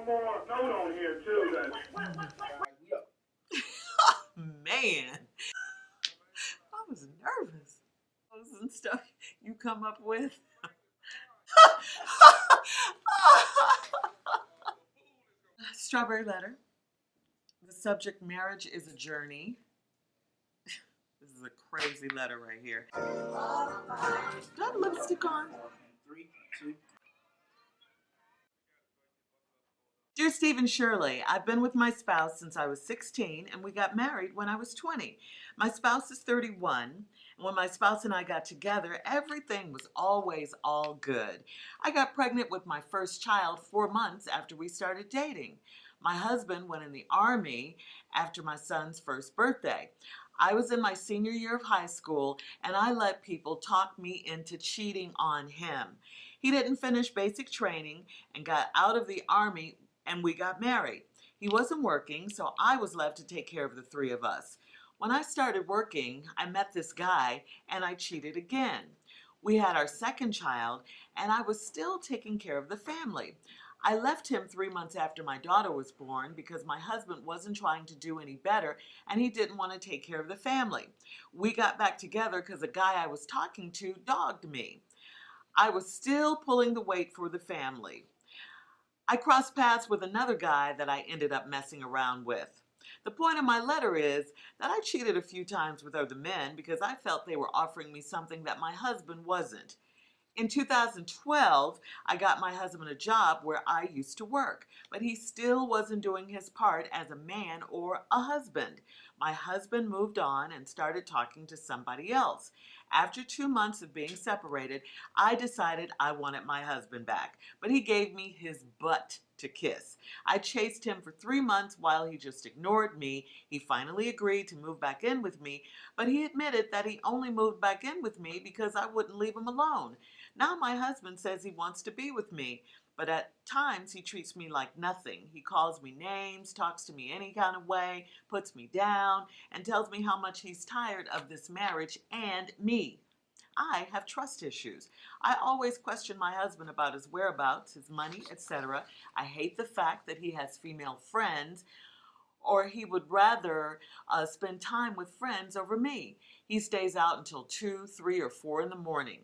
one more note on here too. That Man, I was nervous. Those and stuff you come up with. Strawberry letter. The subject, marriage is a journey. This is a crazy letter right here. Do I have lipstick on? 3, 2. Dear Steve and Shirley, I've been with my spouse since I was 16 and we got married when I was 20. My spouse is 31, and when my spouse and I got together, everything was always all good. I got pregnant with my first child 4 months after we started dating. My husband went in the Army after my son's first birthday. I was in my senior year of high school and I let people talk me into cheating on him. He didn't finish basic training and got out of the Army and we got married. He wasn't working, so I was left to take care of the three of us. When I started working, I met this guy and I cheated again. We had our second child and I was still taking care of the family. I left him 3 months after my daughter was born because my husband wasn't trying to do any better and he didn't want to take care of the family. We got back together because a guy I was talking to dogged me. I was still pulling the weight for the family. I crossed paths with another guy that I ended up messing around with. The point of my letter is that I cheated a few times with other men because I felt they were offering me something that my husband wasn't. In 2012, I got my husband a job where I used to work, but he still wasn't doing his part as a man or a husband. My husband moved on and started talking to somebody else. After 2 months of being separated, I decided I wanted my husband back, but he gave me his butt to kiss. I chased him for 3 months while he just ignored me. He finally agreed to move back in with me, but he admitted that he only moved back in with me because I wouldn't leave him alone. Now my husband says he wants to be with me, but at times he treats me like nothing. He calls me names, talks to me any kind of way, puts me down, and tells me how much he's tired of this marriage and me. I have trust issues. I always question my husband about his whereabouts, his money, etc. I hate the fact that he has female friends, or he would rather spend time with friends over me. He stays out until 2, 3, or 4 in the morning.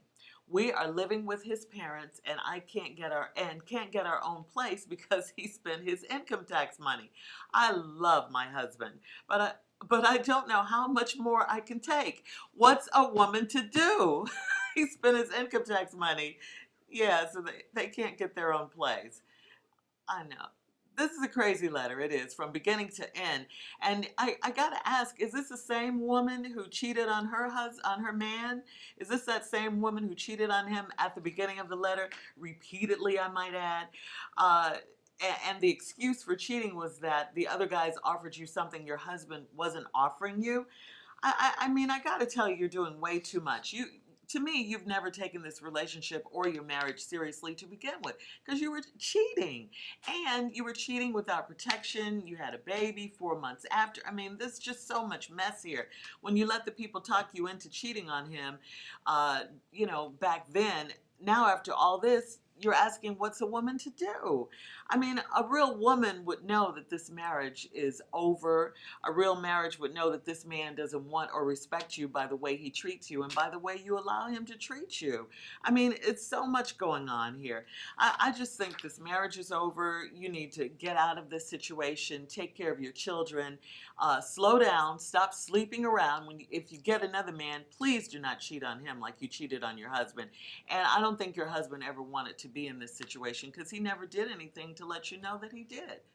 We are living with his parents and I can't get our own place because he spent his income tax money. I love my husband, but I don't know how much more I can take. What's a woman to do? He spent his income tax money. Yeah, so they can't get their own place. I know. This is a crazy letter. It is, from beginning to end. And I got to ask, is this the same woman who cheated on her man? Is this that same woman who cheated on him at the beginning of the letter? Repeatedly, I might add. And the excuse for cheating was that the other guys offered you something your husband wasn't offering you. I mean, I got to tell you, you're doing way too much. To me, you've never taken this relationship or your marriage seriously to begin with because you were cheating. And you were cheating without protection. You had a baby 4 months after. I mean, there's just so much mess here. When you let the people talk you into cheating on him, back then, now after all this, you're asking what's a woman to do? I mean, a real woman would know that this marriage is over. A real marriage would know that this man doesn't want or respect you by the way he treats you and by the way you allow him to treat you. I mean, it's so much going on here. I just think this marriage is over. You need to get out of this situation, take care of your children, slow down, stop sleeping around. If you get another man, please do not cheat on him like you cheated on your husband. And I don't think your husband ever wanted to be in this situation because he never did anything to let you know that he did.